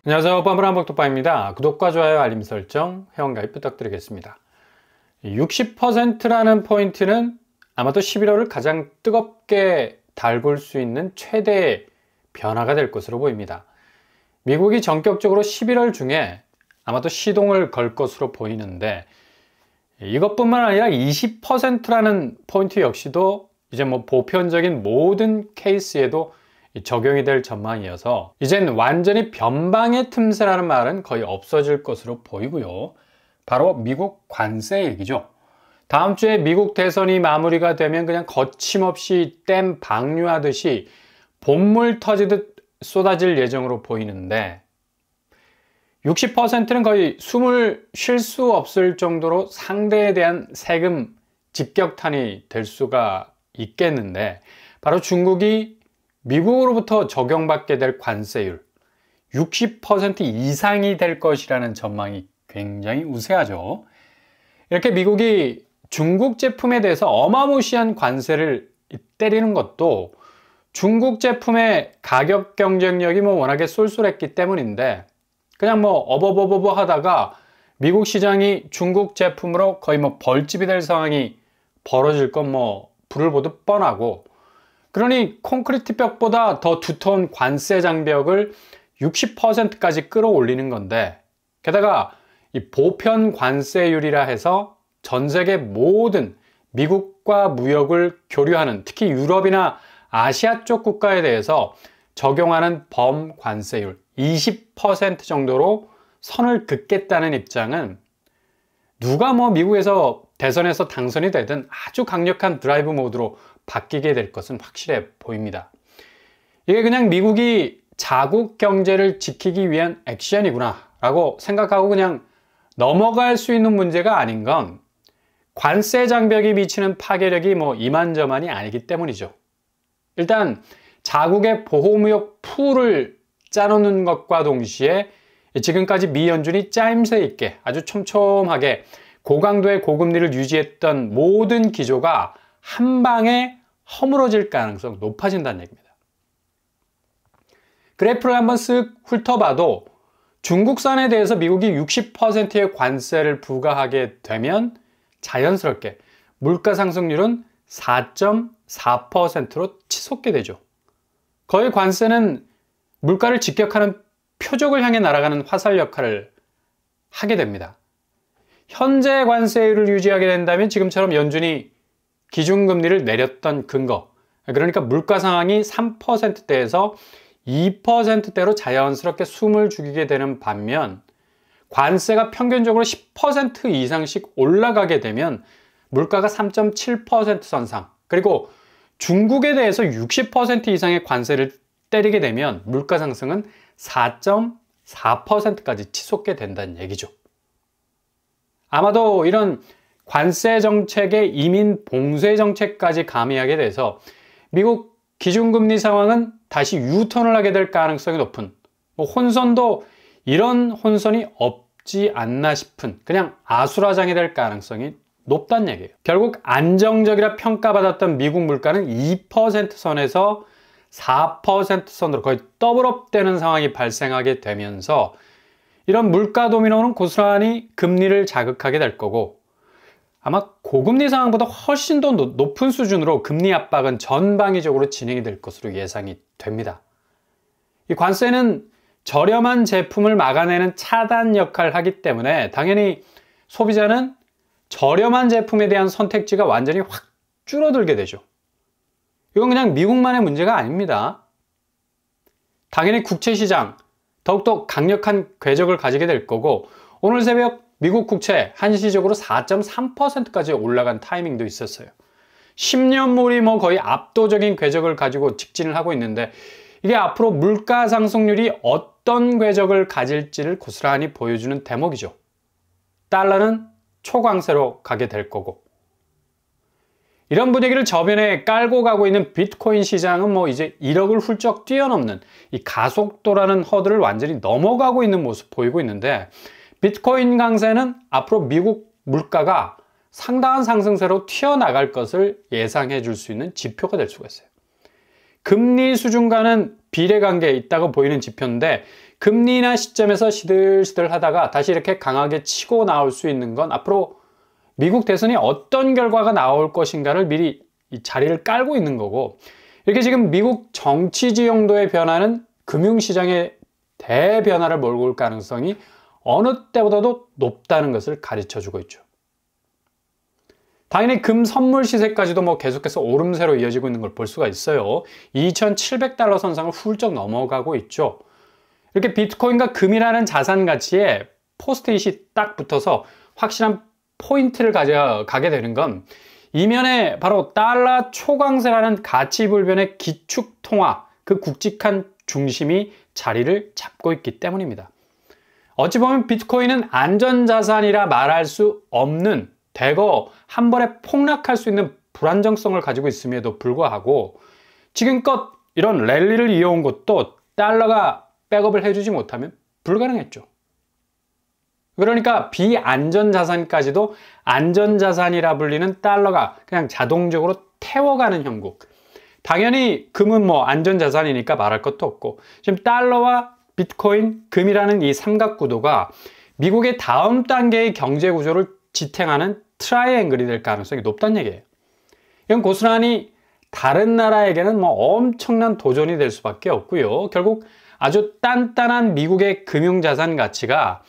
안녕하세요. 빠물한복덕바입니다. 구독과 좋아요, 알림 설정, 회원가입 부탁드리겠습니다. 60%라는 포인트는 아마도 11월을 가장 뜨겁게 달굴 수 있는 최대의 변화가 될 것으로 보입니다. 미국이 전격적으로 11월 중에 아마도 시동을 걸 것으로 보이는데, 이것뿐만 아니라 20%라는 포인트 역시도 이제 보편적인 모든 케이스에도 적용이 될 전망이어서 이젠 완전히 변방의 틈새라는 말은 거의 없어질 것으로 보이고요. 바로 미국 관세 얘기죠. 다음 주에 미국 대선이 마무리가 되면 그냥 거침없이 댐 방류하듯이 본물 터지듯 쏟아질 예정으로 보이는데, 60%는 거의 숨을 쉴 수 없을 정도로 상대에 대한 세금 직격탄이 될 수가 있겠는데, 바로 중국이 미국으로부터 적용받게 될 관세율 60% 이상이 될 것이라는 전망이 굉장히 우세하죠. 이렇게 미국이 중국 제품에 대해서 어마무시한 관세를 때리는 것도 중국 제품의 가격 경쟁력이 워낙에 쏠쏠했기 때문인데, 그냥 어버버버버 하다가 미국 시장이 중국 제품으로 거의 벌집이 될 상황이 벌어질 건 불을 보듯 뻔하고, 그러니 콘크리트 벽보다 더 두터운 관세 장벽을 60%까지 끌어올리는 건데, 게다가 이 보편 관세율이라 해서 전 세계 모든 미국과 무역을 교류하는, 특히 유럽이나 아시아 쪽 국가에 대해서 적용하는 범관세율 20% 정도로 선을 긋겠다는 입장은, 누가 미국에서 대선에서 당선이 되든 아주 강력한 드라이브 모드로 바뀌게 될 것은 확실해 보입니다. 이게 그냥 미국이 자국 경제를 지키기 위한 액션이구나 라고 생각하고 그냥 넘어갈 수 있는 문제가 아닌 건, 관세 장벽이 미치는 파괴력이 이만저만이 아니기 때문이죠. 일단 자국의 보호무역 풀을 짜놓는 것과 동시에 지금까지 미 연준이 짜임새 있게 아주 촘촘하게 고강도의 고금리를 유지했던 모든 기조가 한 방에 허물어질 가능성이 높아진다는 얘기입니다. 그래프를 한번 쓱 훑어봐도 중국산에 대해서 미국이 60%의 관세를 부과하게 되면 자연스럽게 물가 상승률은 4.4%로 치솟게 되죠. 거의 관세는 물가를 직격하는 표적을 향해 날아가는 화살 역할을 하게 됩니다. 현재 관세율을 유지하게 된다면 지금처럼 연준이 기준금리를 내렸던 근거, 그러니까 물가 상황이 3%대에서 2%대로 자연스럽게 숨을 죽이게 되는 반면, 관세가 평균적으로 10% 이상씩 올라가게 되면 물가가 3.7% 선상, 그리고 중국에 대해서 60% 이상의 관세를 때리게 되면 물가 상승은 4.4%까지 치솟게 된다는 얘기죠. 아마도 이런 관세 정책에 이민 봉쇄 정책까지 가미하게 돼서 미국 기준금리 상황은 다시 유턴을 하게 될 가능성이 높은, 혼선도 이런 혼선이 없지 않나 싶은 그냥 아수라장이 될 가능성이 높다는 얘기예요. 결국 안정적이라 평가받았던 미국 물가는 2% 선에서 4% 선으로 거의 더블업되는 상황이 발생하게 되면서, 이런 물가 도미노는 고스란히 금리를 자극하게 될 거고, 아마 고금리 상황보다 훨씬 더 높은 수준으로 금리 압박은 전방위적으로 진행이 될 것으로 예상이 됩니다. 이 관세는 저렴한 제품을 막아내는 차단 역할을 하기 때문에 당연히 소비자는 저렴한 제품에 대한 선택지가 완전히 확 줄어들게 되죠. 이건 그냥 미국만의 문제가 아닙니다. 당연히 국채시장 더욱더 강력한 궤적을 가지게 될 거고, 오늘 새벽 미국 국채 한시적으로 4.3%까지 올라간 타이밍도 있었어요. 10년물이 거의 압도적인 궤적을 가지고 직진을 하고 있는데, 이게 앞으로 물가 상승률이 어떤 궤적을 가질지를 고스란히 보여주는 대목이죠. 달러는 초강세로 가게 될 거고, 이런 분위기를 저변에 깔고 가고 있는 비트코인 시장은 이제 1억을 훌쩍 뛰어넘는 이 가속도라는 허들을 완전히 넘어가고 있는 모습 보이고 있는데, 비트코인 강세는 앞으로 미국 물가가 상당한 상승세로 튀어나갈 것을 예상해 줄 수 있는 지표가 될 수가 있어요. 금리 수준과는 비례관계에 있다고 보이는 지표인데, 금리 인하 시점에서 시들시들 하다가 다시 이렇게 강하게 치고 나올 수 있는 건 앞으로 미국 대선이 어떤 결과가 나올 것인가를 미리 이 자리를 깔고 있는 거고, 이렇게 지금 미국 정치 지형도의 변화는 금융시장의 대변화를 몰고 올 가능성이 어느 때보다도 높다는 것을 가르쳐 주고 있죠. 당연히 금 선물 시세까지도 뭐 계속해서 오름세로 이어지고 있는 걸 볼 수가 있어요. 2,700달러 선상을 훌쩍 넘어가고 있죠. 이렇게 비트코인과 금이라는 자산 가치에 포스트잇이 딱 붙어서 확실한 포인트를 가져가게 되는 건 이면에 바로 달러 초강세라는 가치 불변의 기축 통화, 그 굵직한 중심이 자리를 잡고 있기 때문입니다. 어찌 보면 비트코인은 안전자산이라 말할 수 없는, 대거 한 번에 폭락할 수 있는 불안정성을 가지고 있음에도 불구하고 지금껏 이런 랠리를 이어온 것도 달러가 백업을 해주지 못하면 불가능했죠. 그러니까 비안전자산까지도 안전자산이라 불리는 달러가 그냥 자동적으로 태워가는 형국. 당연히 금은 뭐 안전자산이니까 말할 것도 없고, 지금 달러와 비트코인, 금이라는 이 삼각구도가 미국의 다음 단계의 경제 구조를 지탱하는 트라이앵글이 될 가능성이 높다는 얘기예요. 이건 고스란히 다른 나라에게는 뭐 엄청난 도전이 될 수밖에 없고요. 결국 아주 단단한 미국의 금융자산 가치가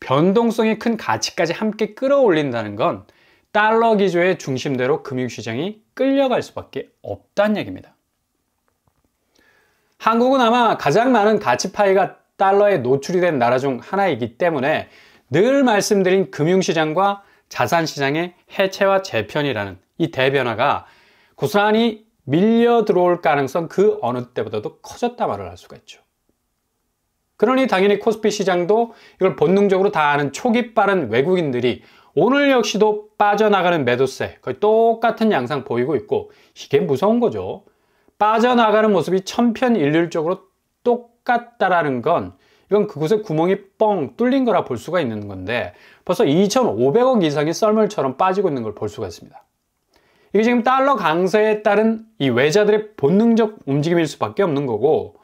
변동성이 큰 가치까지 함께 끌어올린다는 건 달러 기조의 중심대로 금융시장이 끌려갈 수밖에 없다는 얘기입니다. 한국은 아마 가장 많은 가치 파이가 달러에 노출이 된 나라 중 하나이기 때문에 늘 말씀드린 금융시장과 자산시장의 해체와 재편이라는 이 대변화가 고스란히 밀려 들어올 가능성 그 어느 때보다도 커졌다 말을 할 수가 있죠. 그러니 당연히 코스피 시장도 이걸 본능적으로 다 아는 촉이 빠른 외국인들이 오늘 역시도 빠져나가는 매도세, 거의 똑같은 양상 보이고 있고, 이게 무서운 거죠. 빠져나가는 모습이 천편일률적으로 똑같다라는 건 이건 그곳에 구멍이 뻥 뚫린 거라 볼 수가 있는 건데, 벌써 2,500억 이상이 썰물처럼 빠지고 있는 걸 볼 수가 있습니다. 이게 지금 달러 강세에 따른 이 외자들의 본능적 움직임일 수밖에 없는 거고,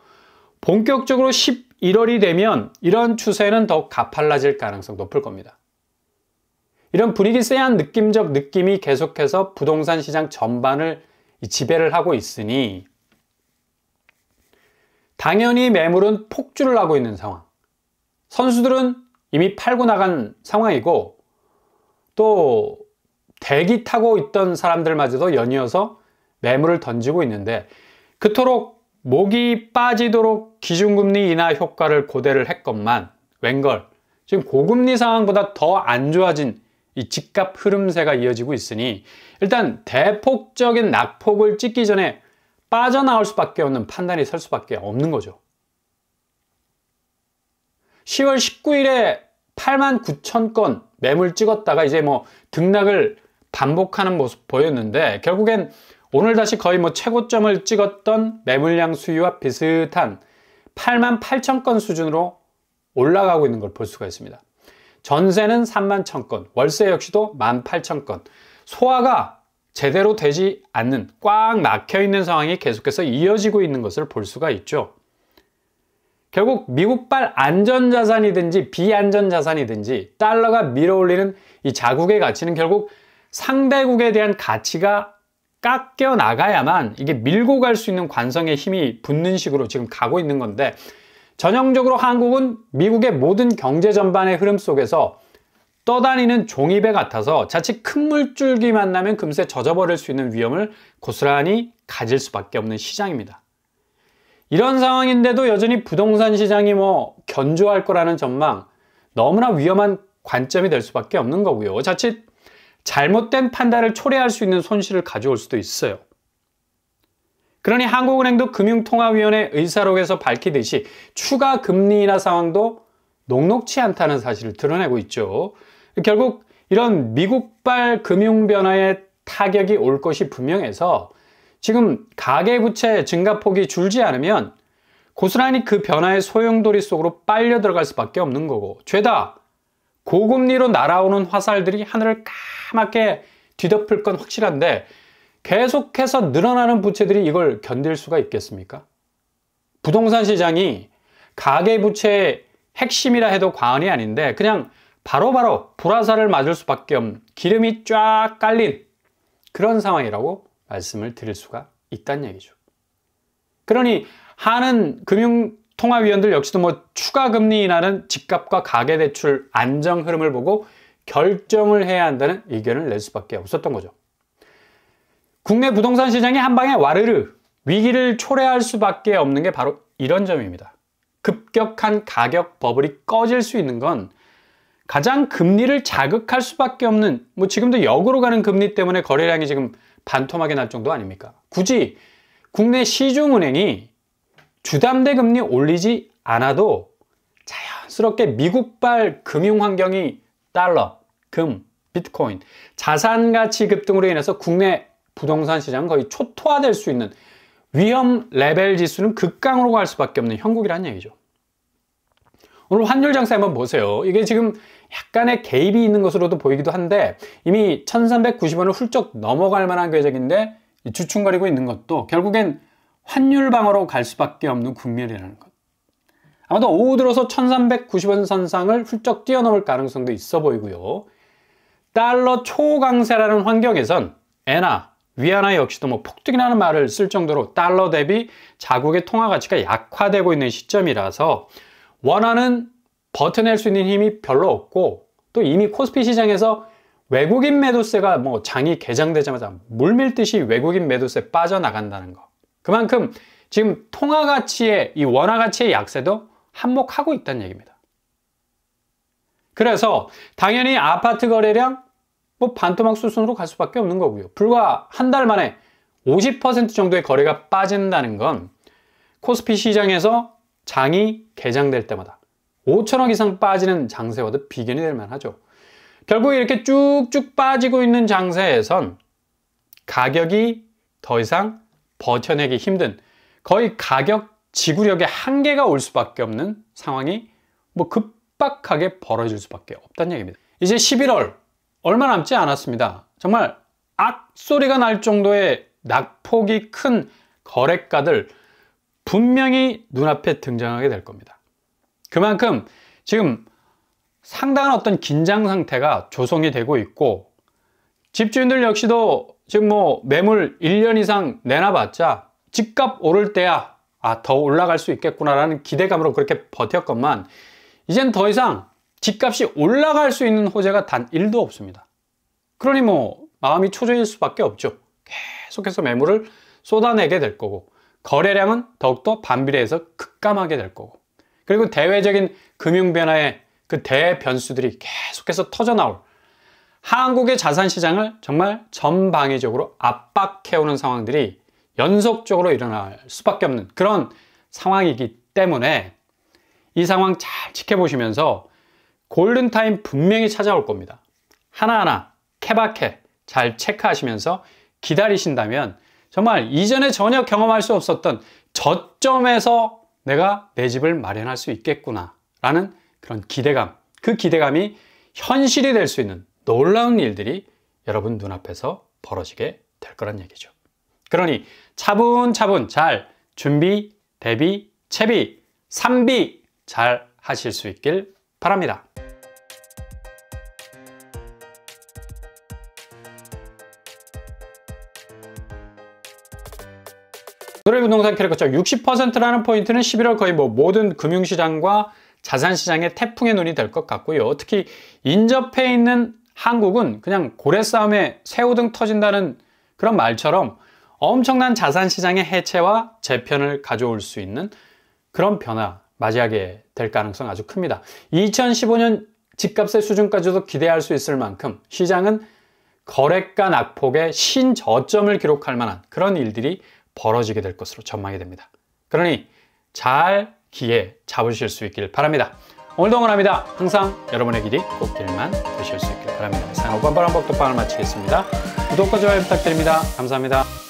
본격적으로 11월이 되면 이런 추세는 더 가팔라질 가능성 높을 겁니다. 이런 분위기 쎄한 느낌적 느낌이 계속해서 부동산 시장 전반을 지배를 하고 있으니 당연히 매물은 폭주를 하고 있는 상황. 선수들은 이미 팔고 나간 상황이고, 또 대기 타고 있던 사람들마저도 연이어서 매물을 던지고 있는데, 그토록 목이 빠지도록 기준금리 인하 효과를 고대를 했건만 웬걸 지금 고금리 상황보다 더 안 좋아진 이 집값 흐름세가 이어지고 있으니 일단 대폭적인 낙폭을 찍기 전에 빠져나올 수밖에 없는 판단이 설 수밖에 없는 거죠. 10월 19일에 89,000건 매물 찍었다가 이제 뭐 등락을 반복하는 모습 보였는데, 결국엔 오늘 다시 거의 뭐 최고점을 찍었던 매물량 수위와 비슷한 88,000건 수준으로 올라가고 있는 걸 볼 수가 있습니다. 전세는 31,000건, 월세 역시도 18,000건, 소화가 제대로 되지 않는, 꽉 막혀 있는 상황이 계속해서 이어지고 있는 것을 볼 수가 있죠. 결국 미국발 안전자산이든지 비안전자산이든지 달러가 밀어올리는 이 자국의 가치는 결국 상대국에 대한 가치가 깎여 나가야만 이게 밀고 갈 수 있는 관성의 힘이 붙는 식으로 지금 가고 있는 건데, 전형적으로 한국은 미국의 모든 경제 전반의 흐름 속에서 떠다니는 종이배 같아서 자칫 큰 물줄기 만나면 금세 젖어버릴 수 있는 위험을 고스란히 가질 수밖에 없는 시장입니다. 이런 상황인데도 여전히 부동산 시장이 뭐 견조할 거라는 전망, 너무나 위험한 관점이 될 수밖에 없는 거고요. 자칫 잘못된 판단을 초래할 수 있는 손실을 가져올 수도 있어요. 그러니 한국은행도 금융통화위원회 의사록에서 밝히듯이 추가 금리 인하 상황도 녹록치 않다는 사실을 드러내고 있죠. 결국 이런 미국발 금융 변화에 타격이 올 것이 분명해서 지금 가계부채 증가폭이 줄지 않으면 고스란히 그 변화의 소용돌이 속으로 빨려 들어갈 수밖에 없는 거고, 죄다 고금리로 날아오는 화살들이 하늘을 까맣게 뒤덮을 건 확실한데 계속해서 늘어나는 부채들이 이걸 견딜 수가 있겠습니까? 부동산 시장이 가계부채의 핵심이라 해도 과언이 아닌데 그냥 바로바로 불화살을 맞을 수밖에 없는 기름이 쫙 깔린 그런 상황이라고 말씀을 드릴 수가 있다는 얘기죠. 그러니 하는 금융통화위원들 역시도 뭐 추가 금리 인하는 집값과 가계대출 안정 흐름을 보고 결정을 해야 한다는 의견을 낼 수밖에 없었던 거죠. 국내 부동산 시장이 한 방에 와르르 위기를 초래할 수밖에 없는 게 바로 이런 점입니다. 급격한 가격 버블이 꺼질 수 있는 건 가장 금리를 자극할 수밖에 없는, 뭐 지금도 역으로 가는 금리 때문에 거래량이 지금 반토막이 날 정도 아닙니까? 굳이 국내 시중은행이 주담대 금리 올리지 않아도 자연스럽게 미국발 금융 환경이 달러, 금, 비트코인, 자산가치 급등으로 인해서 국내 부동산 시장은 거의 초토화될 수 있는 위험 레벨 지수는 극강으로 갈 수밖에 없는 형국이라는 얘기죠. 오늘 환율 장세 한번 보세요. 이게 지금 약간의 개입이 있는 것으로도 보이기도 한데 이미 1390원을 훌쩍 넘어갈 만한 궤적인데 주춤거리고 있는 것도 결국엔 환율 방어로 갈 수밖에 없는 국면이라는 것. 아마도 오후 들어서 1390원 선상을 훌쩍 뛰어넘을 가능성도 있어 보이고요. 달러 초강세라는 환경에선 엔화, 위안화 역시도 뭐 폭등이라는 말을 쓸 정도로 달러 대비 자국의 통화 가치가 약화되고 있는 시점이라서 원화는 버텨낼 수 있는 힘이 별로 없고 또 이미 코스피 시장에서 외국인 매도세가 뭐 장이 개장되자마자 물밀듯이 외국인 매도세 빠져나간다는 거. 그만큼 지금 통화 가치의 이 원화 가치의 약세도 한몫하고 있다는 얘기입니다. 그래서 당연히 아파트 거래량 뭐 반토막 수순으로 갈 수밖에 없는 거고요. 불과 한 달 만에 50% 정도의 거래가 빠진다는 건 코스피 시장에서 장이 개장될 때마다 5천억 이상 빠지는 장세와도 비견이 될 만하죠. 결국 이렇게 쭉쭉 빠지고 있는 장세에선 가격이 더 이상 버텨내기 힘든 거의 가격 지구력의 한계가 올 수밖에 없는 상황이 뭐 급박하게 벌어질 수밖에 없다는 얘기입니다. 이제 11월 얼마 남지 않았습니다. 정말 악소리가 날 정도의 낙폭이 큰 거래가들 분명히 눈앞에 등장하게 될 겁니다. 그만큼 지금 상당한 어떤 긴장 상태가 조성이 되고 있고 집주인들 역시도 지금 뭐 매물 1년 이상 내놔봤자 집값 오를 때야 더 올라갈 수 있겠구나라는 기대감으로 그렇게 버텼건만 이젠 더 이상 집값이 올라갈 수 있는 호재가 단 1도 없습니다. 그러니 뭐 마음이 초조해질 수밖에 없죠. 계속해서 매물을 쏟아내게 될 거고 거래량은 더욱더 반비례해서 급감하게 될 거고 그리고 대외적인 금융 변화의 그 대변수들이 계속해서 터져나올 한국의 자산시장을 정말 전방위적으로 압박해오는 상황들이 연속적으로 일어날 수밖에 없는 그런 상황이기 때문에 이 상황 잘 지켜보시면서 골든타임 분명히 찾아올 겁니다. 하나하나 케바케 잘 체크하시면서 기다리신다면 정말 이전에 전혀 경험할 수 없었던 저점에서 내가 내 집을 마련할 수 있겠구나 라는 그런 기대감, 그 기대감이 현실이 될 수 있는 놀라운 일들이 여러분 눈앞에서 벌어지게 될 거란 얘기죠. 그러니 차분차분 잘 준비, 대비, 채비, 산비 잘 하실 수 있길 바랍니다. 노래부동산 캐릭터 60%라는 포인트는 11월 거의 뭐 모든 금융시장과 자산시장의 태풍의 눈이 될 것 같고요. 특히 인접해 있는 한국은 그냥 고래싸움에 새우등 터진다는 그런 말처럼 엄청난 자산시장의 해체와 재편을 가져올 수 있는 그런 변화 맞이하게 될 가능성 아주 큽니다. 2015년 집값의 수준까지도 기대할 수 있을 만큼 시장은 거래가 낙폭의 신저점을 기록할 만한 그런 일들이 벌어지게 될 것으로 전망이 됩니다. 그러니 잘 기회 잡으실 수 있길 바랍니다. 오늘도 응원합니다. 항상 여러분의 길이 꽃길만 되실 수 있길 바랍니다. 이상 오반바람 복덕방을 마치겠습니다. 구독과 좋아요 부탁드립니다. 감사합니다.